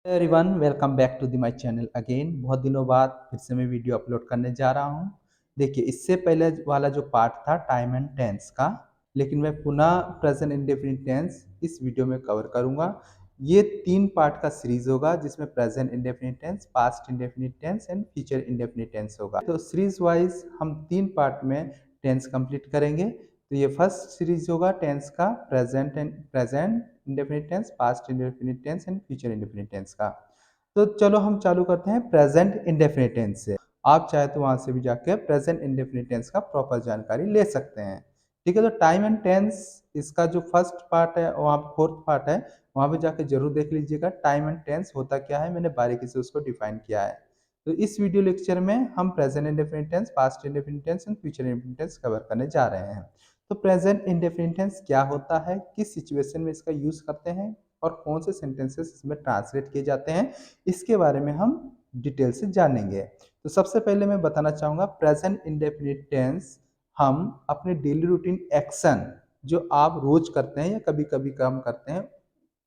Everyone welcome back to the my channel again. बहुत दिनों बाद फिर से मैं वीडियो अपलोड करने जा रहा हूं। देखिए, इससे पहले वाला जो पार्ट था टाइम एंड टेंस का, लेकिन मैं पुनः प्रेजेंट इंडेफिनिट टेंस इस वीडियो में कवर करूंगा। ये 3 पार्ट का सीरीज होगा जिसमें present indefinite tense, past indefinite tense and future indefinite tense होगा। तो सीरीज वाइज हम 3 पार्ट में टेंस कंप्लीट करेंगे। तो ये फर्स्ट सीरीज होगा टेंस का, present indefinite tense, past indefinite tense and future indefinite tense का। तो चलो हम चालू करते हैं प्रेजेंट इंडेफिनिट टेंस से। आप चाहे तो वहां से भी जाके प्रेजेंट इंडेफिनिट टेंस का प्रॉपर जानकारी ले सकते हैं। ठीक है, तो टाइम एंड टेंस इसका जो फर्स्ट पार्ट है, वहाँ फोर्थ पार्ट है, वहां पे जाके जरूर देख लीजिएगा टाइम एंड टेंस होता क्या है। मैंने बारीकी से उसको डिफाइन किया है। तो इस वीडियो लेक्चर में हम present indefinite tense, past indefinite tense and future indefinite tense cover करने जा रहे हैं। तो प्रेजेंट इंडेफिनिट टेंस क्या होता है, किस सिचुएशन में इसका यूज करते हैं और कौन से सेंटेंसेस इसमें ट्रांसलेट किए जाते हैं, इसके बारे में हम डिटेल से जानेंगे। तो सबसे पहले मैं बताना चाहूंगा प्रेजेंट इंडेफिनिट टेंस हम अपने डेली रूटीन एक्शन जो आप रोज करते हैं या कभी कभी काम करते हैं,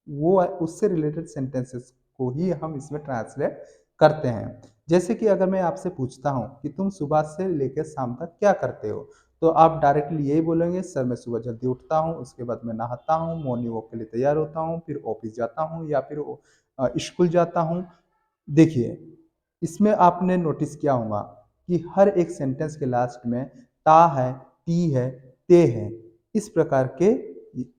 वो उससे रिलेटेड सेंटेंसेस को ही हम इसमें ट्रांसलेट करते हैं। जैसे कि अगर मैं आपसे पूछता हूं कि तुम सुबह से लेकर शाम तक क्या करते हो, तो आप डायरेक्टली यही बोलेंगे, सर मैं सुबह जल्दी उठता हूँ, उसके बाद मैं नहाता हूँ, मॉर्निंग वॉक के लिए तैयार होता हूँ, फिर ऑफिस जाता हूँ या फिर स्कूल जाता हूँ। देखिए, इसमें आपने नोटिस किया होगा कि हर एक सेंटेंस के लास्ट में ता है, ती है, ते है, इस प्रकार के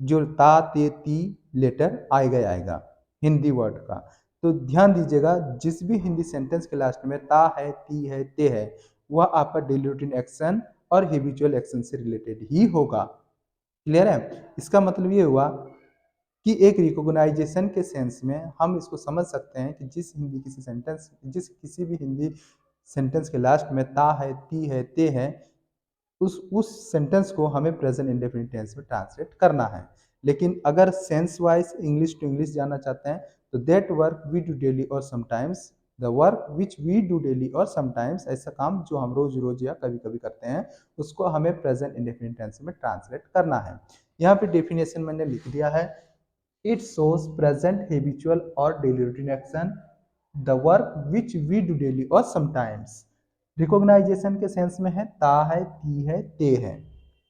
जो ता ते ती लेटर आएगा हिंदी वर्ड का। तो ध्यान दीजिएगा, जिस भी हिंदी सेंटेंस के लास्ट में ता है, ती है, ते है, वह आपका डेली रूटीन एक्शन और हैबिचुअल एक्शन से रिलेटेड ही होगा। क्लियर है? इसका मतलब ये हुआ कि एक रिकॉग्नाइजेशन के सेंस में हम इसको समझ सकते हैं कि जिस किसी भी हिंदी सेंटेंस के लास्ट में ता है, ती है, ते है, उस सेंटेंस को हमें प्रेजेंट इंडेफिनिट टेंस में ट्रांसलेट करना है। लेकिन अगर sense wise English to English जानना चाहते हैं, तो that work we do daily और sometimes, the work which we do daily और समटाइम्स, ऐसा काम जो हम रोज रोज या कभी कभी करते हैं, उसको हमें प्रेजेंट इंडेफिनिट टेंस में ट्रांसलेट करना है। यहाँ पे डेफिनेशन मैंने लिख दिया है। इट शोज प्रेजेंट हैबिचुअल और daily routine action, the work which we do daily और समटाइम्स। रिकॉग्नाइजेशन के सेंस में है ता है, ती है, ते है।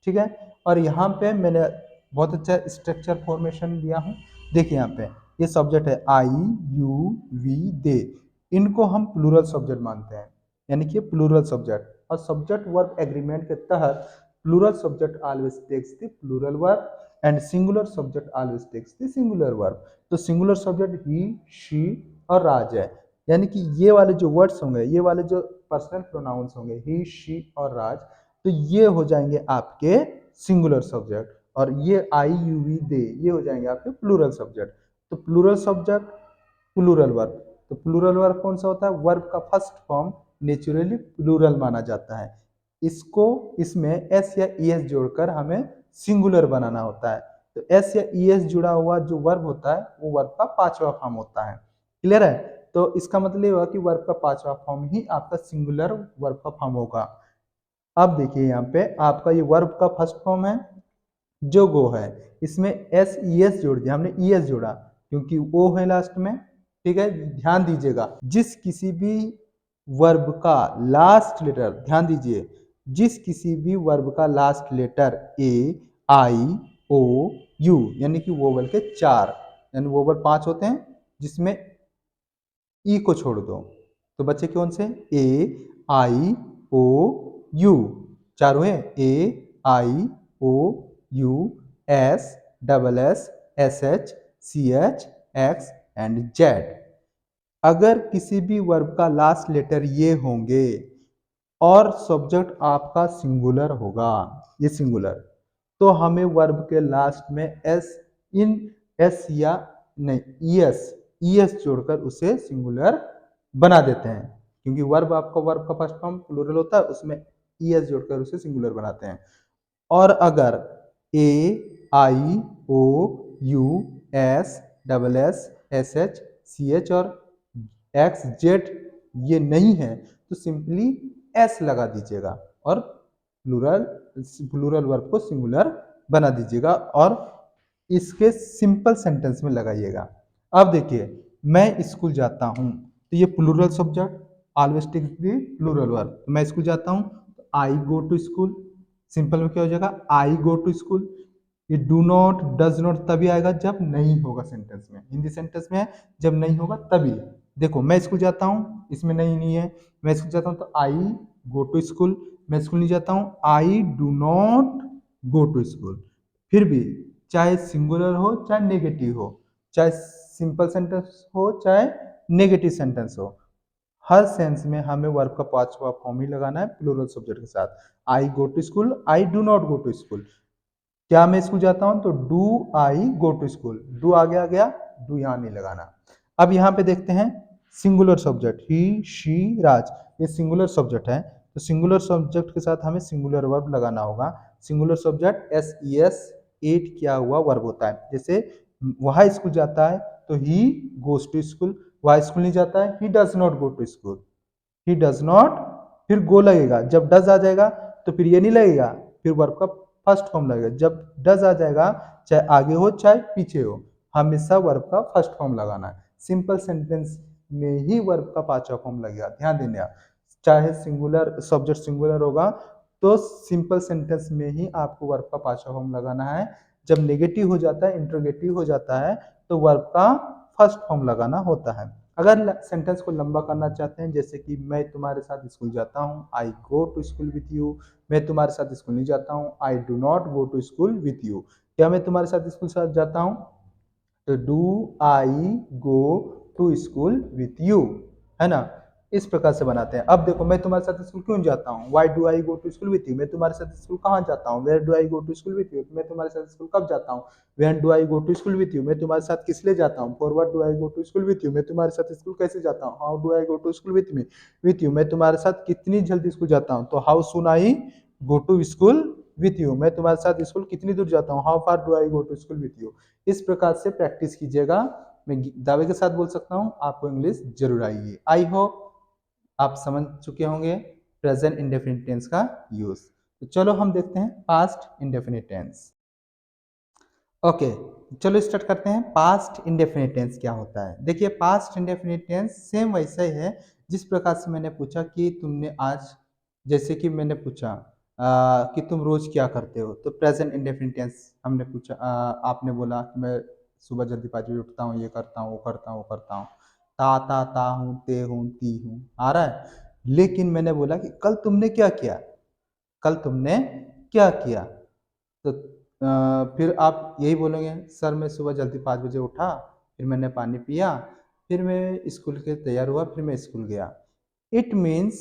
ठीक है, और यहाँ पे मैंने बहुत अच्छा स्ट्रक्चर फॉर्मेशन दिया हूँ। देखिए यहाँ पे ये सब्जेक्ट है आई, यू, वी, दे, इनको हम प्लूरल सब्जेक्ट मानते हैं, यानी कि प्लूरल सब्जेक्ट। और सब्जेक्ट वर्ब एग्रीमेंट के तहत plural subject always takes the plural verb and singular subject always takes the singular verb. तो सिंगुलर सब्जेक्ट ही, शी और राज है, यानी कि ये वाले जो वर्ड्स होंगे, ये वाले जो पर्सनल प्रोनाउंस होंगे ही, शी और राज, तो ये हो जाएंगे आपके सिंगुलर सब्जेक्ट, और ये आई, यू, वी, दे, ये हो जाएंगे आपके प्लूरल सब्जेक्ट। तो प्लूरल सब्जेक्ट, प्लूरल वर्ब। तो प्लूरल वर्ब कौन सा होता है? वर्ब का फर्स्ट फॉर्म नेचुरली प्लूरल माना जाता है। इसको इसमें एस या ई एस जोड़कर हमें सिंगुलर बनाना होता है। तो एस या ई एस जुड़ा हुआ जो वर्ब होता है, वो वर्ब का 5वां फॉर्म होता है। क्लियर है? तो इसका मतलब हुआ कि वर्ब का 5वां फॉर्म ही आपका सिंगुलर वर्ब का फॉर्म होगा। अब देखिए यहाँ पे आपका ये वर्ब का फर्स्ट फॉर्म है जो गो है, इसमें एस ई एस जोड़ दिया हमने, ई एस जोड़ा क्योंकि ओ है लास्ट में। ठीक है, ध्यान दीजिएगा, जिस किसी भी वर्ब का लास्ट लेटर, ध्यान दीजिए, जिस किसी भी वर्ब का last letter A, I, O, U, यानी कि वोवल के 4, यानी वोवल 5 होते हैं, जिसमें ई को छोड़ दो, तो बच्चे कौन से? ए, आई, ओ, यू, चारों है, A, I, O, U, S, double S, S H, C H, X and Z. अगर किसी भी वर्ब का लास्ट लेटर ये होंगे और सब्जेक्ट आपका सिंगुलर होगा, ये सिंगुलर, तो हमें वर्ब के लास्ट में एस, इन एस या नहीं ई एस जोड़कर उसे सिंगुलर बना देते हैं, क्योंकि वर्ब का फर्स्ट फॉर्म प्लूरल होता है, उसमें ई एस जोड़कर उसे सिंगुलर बनाते हैं। और अगर A, I, O, U, S, double S, S H, C H और एक्स, जेड ये नहीं है, तो सिंपली एस लगा दीजिएगा और प्लूरल प्लूरल वर्ब को सिंगुलर बना दीजिएगा और इसके सिंपल सेंटेंस में लगाइएगा। अब देखिए, मैं स्कूल जाता हूँ, तो ये plural subject always takes the plural verb. तो मैं स्कूल जाता हूँ, तो I go to school. Simple में क्या हो जाएगा, आई गो टू स्कूल। ये डू नॉट डज नॉट तभी आएगा जब नहीं होगा सेंटेंस में, हिंदी सेंटेंस में है, जब नहीं होगा तभी। देखो मैं स्कूल जाता हूँ, इसमें नहीं है। मैं स्कूल जाता हूँ तो आई गो टू स्कूल। मैं स्कूल नहीं जाता हूँ, I do not go to school. फिर भी चाहे सिंगुलर हो चाहे नेगेटिव हो, चाहे सिंपल सेंटेंस हो चाहे नेगेटिव सेंटेंस हो, हर सेंस में हमें वर्ब का पांचवा फॉर्म ही लगाना है प्लूरल सब्जेक्ट के साथ। I go to school, I do not go to school. क्या मैं स्कूल जाता हूं, तो do I go to school. Do आगे आ गया, डू यहां नहीं लगाना। अब यहां पे देखते हैं सिंगुलर सब्जेक्ट, ही शी राज, ये सिंगुलर सब्जेक्ट है। तो सिंगुलर सब्जेक्ट के साथ हमें सिंगुलर वर्ब लगाना होगा। Singular subject S E S add किया हुआ वर्ब होता है। जैसे वह स्कूल जाता है तो ही गोज टू स्कूल, वह स्कूल नहीं जाता है, he does not go to school. He does not, फिर गो लगेगा, जब डज आ जाएगा तो फिर ये नहीं लगेगा, फिर वर्ब का फर्स्ट फॉर्म लगेगा। जब डज आ जाएगा, चाहे आगे हो चाहे पीछे हो, हमेशा वर्ब का फर्स्ट फॉर्म लगाना है। सिंपल सेंटेंस में ही वर्ब का पांचवा फॉर्म लगेगा, ध्यान देना। चाहे सिंगुलर सब्जेक्ट सिंगुलर होगा तो सिंपल सेंटेंस में ही आपको वर्ब का पांचवा फॉर्म लगाना है। जब नेगेटिव हो जाता है, इंट्रोगेटिव हो जाता है, तो वर्ब का फर्स्ट फॉर्म लगाना होता है। अगर सेंटेंस को लंबा करना चाहते हैं, जैसे कि मैं तुम्हारे साथ स्कूल जाता हूँ, I go to school with you. मैं तुम्हारे साथ स्कूल नहीं जाता हूँ, I do not go to school with you. क्या मैं तुम्हारे साथ स्कूल साथ जाता हूँ, तो do I go to school with you, है ना। इस प्रकार से बनाते हैं। अब देखो मैं तुम्हारे साथ स्कूल क्यों जाता हूँ, why do I go to school with you. मैं तुम्हारे साथ स्कूल कहाँ जाता हूँ, where do I go to school with you. मैं तुम्हारे साथ स्कूल कब जाता हूँ, when do I go to school with you. मैं तुम्हारे साथ किस लिए जाता हूँ, for what do I go to school with you. मैं तुम्हारे साथ स्कूल कैसे जाता हूँ, how do I go to school with me with you. मैं तुम्हारे साथ कितनी जल्दी स्कूल जाता हूँ, तो how soon I go to school with you. मैं तुम्हारे साथ स्कूल कितनी दूर जाता हूँ, how far do I go to school with you. इस प्रकार से प्रैक्टिस कीजिएगा। मैं दावे के साथ बोल सकता हूँ आपको इंग्लिश जरूर आएगी। आई होप आप समझ चुके होंगे प्रेजेंट इंडेफिनिट टेंस का यूज। तो चलो हम देखते हैं पास्ट इंडेफिनिट टेंस। ओके, चलो स्टार्ट करते हैं। पास्ट इंडेफिनिट टेंस क्या होता है। देखिए पास्ट इंडेफिनिट टेंस सेम वैसा ही है जिस प्रकार से मैंने पूछा कि तुमने आज, जैसे कि मैंने पूछा कि तुम रोज क्या करते हो, तो प्रेजेंट इंडेफिनिट टेंस हमने पूछा, आपने बोला कि मैं सुबह जल्दी 5 बजे उठता हूँ, ये करता हूँ, वो करता हूँ, वो करता हूँ। ता हूँ, ते हूँ, ती हूँ, आ रहा है। लेकिन मैंने बोला कि कल तुमने क्या किया, कल तुमने क्या किया, तो फिर आप यही बोलेंगे सर मैं सुबह जल्दी 5 बजे उठा, फिर मैंने पानी पिया, फिर मैं स्कूल के तैयार हुआ, फिर मैं स्कूल गया। इट मीन्स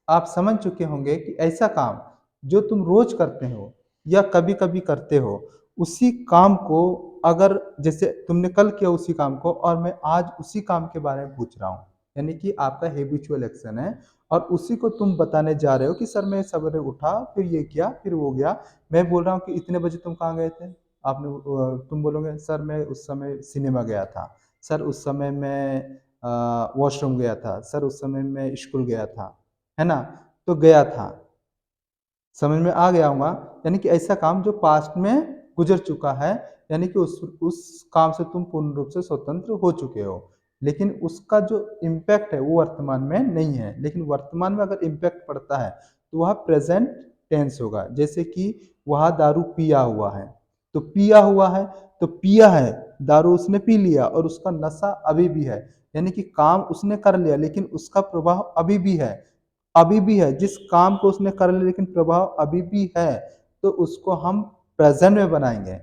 आप समझ चुके होंगे कि ऐसा काम जो तुम रोज करते हो या कभी कभी करते हो, उसी काम को अगर जैसे तुमने कल किया उसी काम को और मैं आज उसी काम के बारे में पूछ रहा हूँ, यानी कि आपका हैबिचुअल एक्शन है और उसी को तुम बताने जा रहे हो कि सर मैं सवेरे उठा, फिर ये किया, फिर वो गया। मैं बोल रहा हूँ कि इतने बजे तुम कहाँ गए थे, आपने तुम बोलोगे सर मैं उस समय सिनेमा गया था, सर उस समय मैं वॉशरूम गया था, सर उस समय मैं स्कूल गया था, है ना। तो गया था समझ में आ गया होगा, यानी कि ऐसा काम जो पास्ट में गुजर चुका है, यानी कि उस काम से तुम पूर्ण रूप से स्वतंत्र हो चुके हो, लेकिन उसका जो इम्पैक्ट है वो वर्तमान में नहीं है। लेकिन वर्तमान में अगर इम्पैक्ट पड़ता है तो वह प्रेजेंट टेंस होगा। जैसे कि वह दारू पिया हुआ है, तो पिया हुआ है, तो पिया है, दारू उसने पी लिया और उसका नशा अभी भी है, यानी कि काम उसने कर लिया लेकिन उसका प्रभाव अभी भी है। अभी भी है, जिस काम को उसने कर लिया लेकिन प्रभाव अभी भी है, तो उसको हम प्रेजेंट में बनाएंगे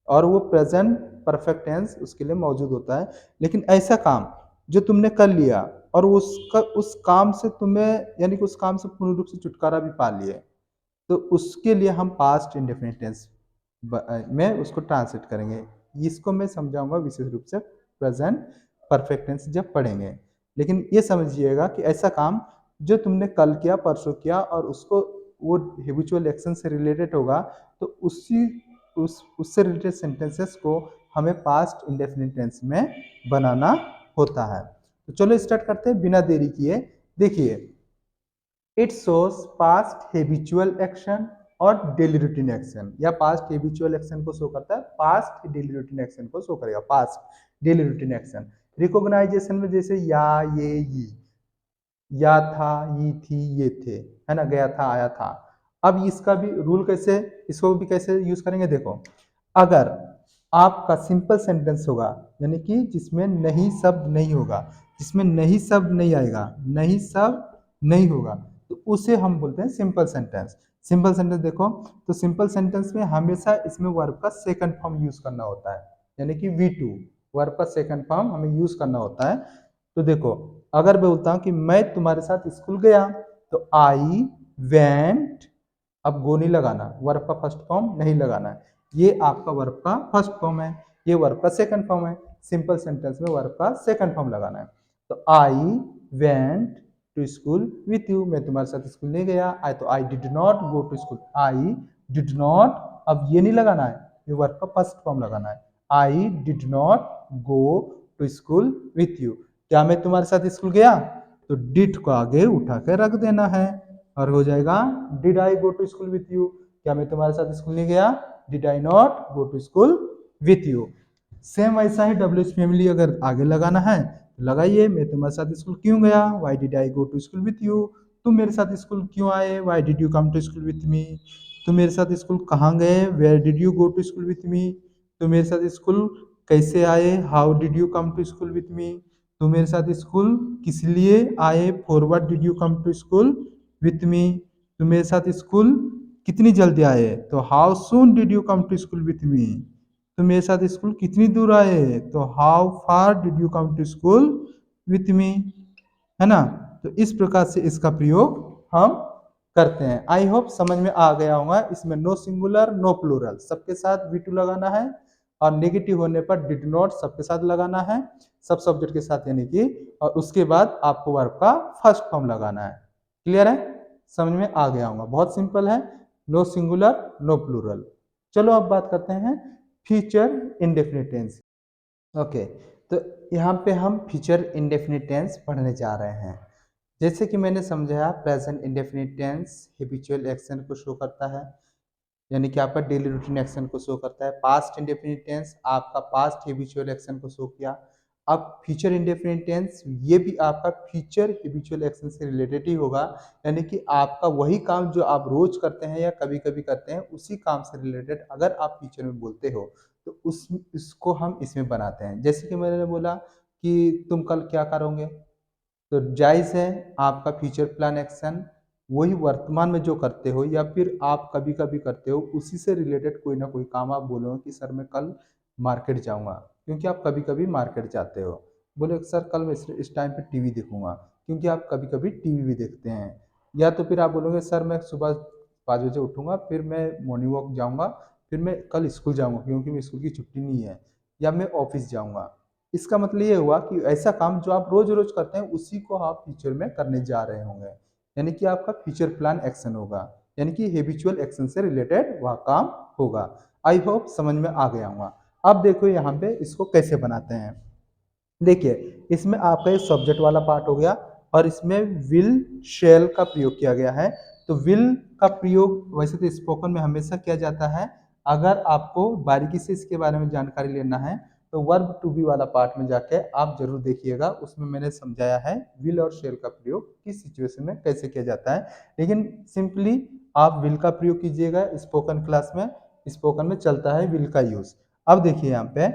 और वो प्रेजेंट परफेक्ट टेंस उसके लिए मौजूद होता है। लेकिन ऐसा काम जो तुमने कर लिया और उसका उस काम से तुम्हें, यानी कि उस काम से पूर्ण रूप से छुटकारा भी पा लिए, तो उसके लिए हम पास्ट इंडेफिनिट टेंस में उसको ट्रांसलेट करेंगे। इसको मैं समझाऊंगा विशेष रूप से प्रेजेंट परफेक्ट टेंस जब पढ़ेंगे। लेकिन ये समझिएगा कि ऐसा काम जो तुमने कल किया, परसों किया और उसको वो हैबिचुअल एक्शन से रिलेटेड होगा, तो उसी उससे रिलेटेड सेंटेंसेस को हमें पास्ट इंडेफिनिट टेंस में बनाना होता है। तो चलो स्टार्ट करते हैं बिना देरी किए। देखिए it shows past habitual action और डेली रूटीन एक्शन, या पास्ट हैबिचुअल एक्शन को शो करता है, पास्ट डेली रूटीन एक्शन को शो करेगा, past daily routine action. Recognisation में जैसे या, ये, या था, ये थी, ये थे, है ना, गया था, आया था। अब इसका भी रूल कैसे, इसको भी कैसे यूज करेंगे, देखो। अगर आपका सिंपल सेंटेंस होगा, यानी कि जिसमें नहीं शब्द नहीं होगा, जिसमें नहीं शब्द नहीं आएगा, नहीं शब्द नहीं होगा, तो उसे हम बोलते हैं सिंपल सेंटेंस। सिंपल सेंटेंस देखो, तो सिंपल सेंटेंस में हमेशा इसमें वर्ब का सेकंड फॉर्म यूज करना होता है, यानी कि V2, वर्ब का सेकंड फॉर्म हमें यूज करना होता है। तो देखो, अगर मैं बोलता हूं कि मैं तुम्हारे साथ स्कूल गया, तो आई वेंट, अब गो नहीं लगाना, वर्ब का फर्स्ट फॉर्म नहीं लगाना है, ये आपका वर्ब का फर्स्ट फॉर्म है, ये वर्ब का सेकंड फॉर्म है। सिंपल सेंटेंस में वर्ब का सेकंड फॉर्म लगाना है। तो I went to school with you, मैं तुम्हारे साथ स्कूल नहीं गया, आई तो I did not go to school, I did not, अब ये नहीं लगाना है, ये वर्ब का फर्स्ट फॉर्म लगाना है, I did not go to school with you. क्या मैं तुम्हारे साथ स्कूल गया, तो डिड को आगे उठा के रख देना है और हो जाएगा did I go to school with you. क्या मैं तुम्हारे साथ स्कूल नहीं गया, did I not go to school with you. Same ऐसा ही डब्ल्यू एच फैमिली अगर आगे लगाना है तो लगाइए, मैं तुम्हारे साथ स्कूल क्यों गया, why did I go to school with you. तुम मेरे साथ स्कूल क्यों आए, why did you come to school with me. तुम मेरे साथ स्कूल कहाँ गए, where did you go to school with me. तुम मेरे साथ स्कूल कैसे आए, how did you come to school with me. तुम मेरे साथ स्कूल किस लिए आए, for what did you come to school with me. तुम मेरे साथ स्कूल कितनी जल्दी आए, तो how soon did you come to school with me. तुम मेरे साथ स्कूल कितनी दूर आए, तो how far did you come to school with me, है ना। तो इस प्रकार से इसका प्रयोग हम करते हैं। आई होप समझ में आ गया होगा। इसमें नो सिंगुलर नो प्लूरल, सबके साथ V2 लगाना है, और नेगेटिव होने पर डिड नॉट सबके साथ लगाना है, सब सब्जेक्ट के साथ, यानी कि, और उसके बाद आपको वर्ब का फर्स्ट फॉर्म लगाना है। क्लियर है, समझ में आ गया होगा, बहुत सिंपल है। No singular no plural. चलो अब बात करते हैं फ्यूचर इंडेफिनिट टेंस। ओके, तो यहाँ पे हम फ्यूचर इंडेफिनिट टेंस पढ़ने जा रहे हैं। जैसे कि मैंने समझाया, present indefinite tense habitual action को शो करता है, यानी कि आपका डेली रूटीन एक्शन को शो करता है। पास्ट इंडेफिनिट टेंस आपका पास्ट हैबिचुअल एक्शन को शो किया। अब फ्यूचर इंडेफिनिट टेंस ये भी आपका फ्यूचर हैबिचुअल एक्शन से रिलेटेड ही होगा, यानी कि आपका वही काम जो आप रोज करते हैं या कभी कभी करते हैं, उसी काम से रिलेटेड अगर आप फ्यूचर में बोलते हो तो इसको हम इसमें बनाते हैं। जैसे कि मैंने बोला कि तुम कल क्या करोगे, तो जायज़ है आपका फ्यूचर प्लान एक्शन वही वर्तमान में जो करते हो या फिर आप कभी कभी करते हो, उसी से रिलेटेड कोई ना कोई काम आप बोलोगे कि सर मैं कल मार्केट जाऊंगा, क्योंकि आप कभी कभी मार्केट जाते हो। बोले सर कल मैं इस टाइम पे टीवी देखूंगा, क्योंकि आप कभी कभी टीवी भी देखते हैं। या तो फिर आप बोलोगे सर मैं सुबह 5 बजे उठूंगा, फिर मैं मॉर्निंग वॉक जाऊंगा, फिर मैं कल स्कूल जाऊंगा क्योंकि मैं स्कूल की छुट्टी नहीं है, या मैं ऑफिस जाऊंगा। इसका मतलब ये हुआ कि ऐसा काम जो आप रोज रोज करते हैं उसी को आप फ्यूचर में करने जा रहे होंगे, यानी कि आपका फ्यूचर प्लान एक्शन होगा, यानी कि हैबिचुअल एक्शन से रिलेटेड वह काम होगा। आई होप समझ में आ गया होगा। अब देखो यहाँ पे इसको कैसे बनाते हैं। देखिए, इसमें आपका एक सब्जेक्ट वाला पार्ट हो गया और इसमें विल शेल का प्रयोग किया गया है। तो विल का प्रयोग वैसे तो स्पोकन में हमेशा किया जाता है। अगर आपको बारीकी से इसके बारे में जानकारी लेना है तो वर्ब टू बी वाला पार्ट में जाके आप जरूर देखिएगा, उसमें मैंने समझाया है विल और शेल का प्रयोग किस सिचुएशन में कैसे किया जाता है। लेकिन सिंपली आप विल का प्रयोग कीजिएगा, स्पोकन क्लास में स्पोकन में चलता है विल का यूज। अब देखिए यहाँ पे,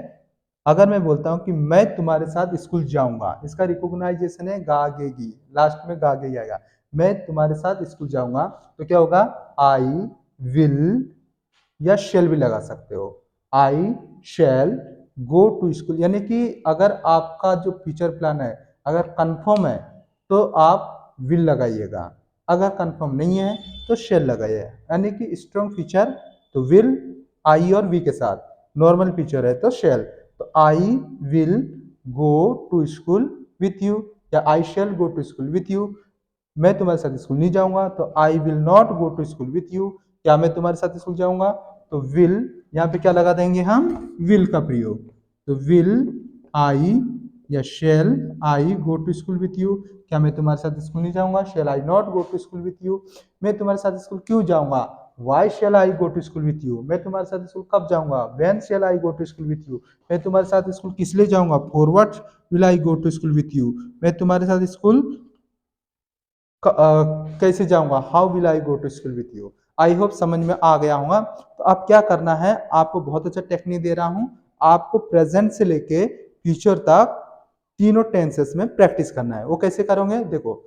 अगर मैं बोलता हूँ कि मैं तुम्हारे साथ स्कूल जाऊंगा, इसका रिकॉग्नाइजेशन है गागेगी, लास्ट में गागेगी आएगा। मैं तुम्हारे साथ स्कूल जाऊंगा, तो क्या होगा, आई विल, या शेल भी लगा सकते हो, I shall go to school. यानी कि अगर आपका जो फ्यूचर प्लान है अगर कंफर्म है तो आप विल लगाइएगा, अगर कंफर्म नहीं है तो शेल लगाइए। यानी कि स्ट्रॉन्ग फीचर तो विल आई और वी के साथ, नॉर्मल फीचर है तो शेल। तो I will go to school with you, या I shall go to school with you. मैं तुम्हारे साथ स्कूल नहीं जाऊंगा, तो I will not go to school with you. क्या मैं तुम्हारे साथ स्कूल जाऊंगा, तो विल, यहाँ पे क्या लगा देंगे हम, विल का प्रयोग। तो विल आई या shall I go to school with you. क्या मैं तुम्हारे साथ स्कूल नहीं जाऊंगा, shall I not go to school with you. मैं तुम्हारे साथ स्कूल क्यों जाऊंगा, why shall I go to school with you, मैं तुम्हारे साथ स्कूल कब जाऊंगा। When shall I go to school with you, मैं तुम्हारे साथ स्कूल किस लिए जाऊंगा। Forward will I go to school with you, मैं तुम्हारे साथ स्कूल कैसे जाऊंगा। How will I go to school with you. I hope समझ में आ गया होगा। तो अब क्या करना है, आपको बहुत अच्छा टेक्निक दे रहा हूं, आपको प्रेजेंट से लेके फ्यूचर तक तीनों टेंसेस में प्रैक्टिस करना है। वो कैसे करोगे, देखो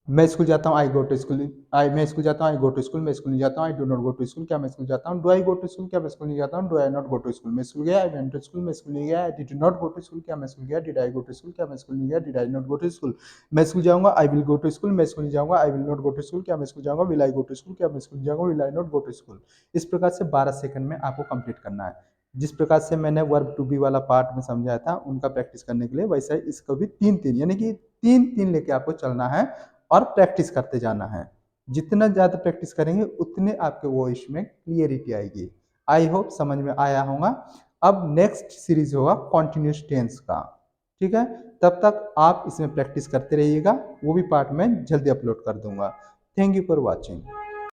मैं स्कूल जाता हूँ, आई गो टू स्कूल, आई मैं स्कूल जाता हूँ, आई गो टू स्कूल, मैं स्कूल नहीं जाता हूँ, I do not go to school, क्या मैं स्कूल जाता हूँ। Do I go to school, क्या मैं स्कूल नहीं जाता हूँ। Do I not go to school, मैं स्कूल गया, आई वेंट टू स्कूल, मैं स्कूल नहीं गया, I did not go to school, क्या मैं स्कूल गया। Did I go to school, क्या मैं स्कूल नहीं गया। Did I not go to school, मैं स्कूल जाऊंगा, I will go to school, मैं स्कूल नहीं जाऊंगा, I will not go to school, क्या मैं स्कूल जाऊंगा। Will I go to school, क्या मैं स्कूल जाऊंगा, will I not go to school. इस प्रकार से 12 सेकंड में आपको कंप्लीट करना है। जिस प्रकार से मैंने वर्ब टू बी वाला पार्ट में समझाया था उनका प्रैक्टिस करने के लिए, वैसा ही इसको भी तीन तीन यानी कि तीन तीन लेके आपको चलना है और प्रैक्टिस करते जाना है। जितना ज़्यादा प्रैक्टिस करेंगे उतने आपके वॉइस में क्लियरिटी आएगी। आई होप समझ में आया होगा। अब नेक्स्ट सीरीज होगा कॉन्टिन्यूस टेंस का, ठीक है। तब तक आप इसमें प्रैक्टिस करते रहिएगा, वो भी पार्ट में जल्दी अपलोड कर दूंगा। Thank you for watching.